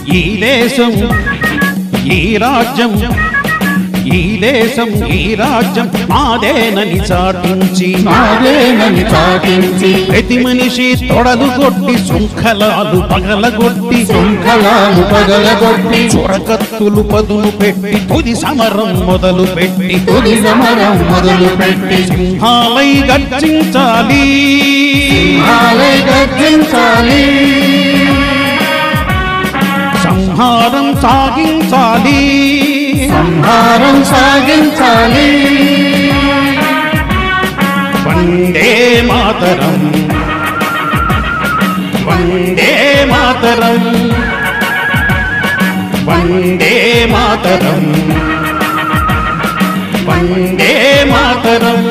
ఈ దేశం ఈ రాజ్యం ఈ దేశం ఈ రాజ్యం మాదేనని చాటించి ప్రతి మనిషి తొడలు కొట్టి శృంఖలాలు పగలగొట్టి చురకత్తులు పదులు పెట్టి తుది సమరం మొదలు పెట్టి సింహాలై గర్జించాలి సంహారం సాగించాలి వందే మాతరం వందే మాతరం వందే మాతరం వందే మాతరం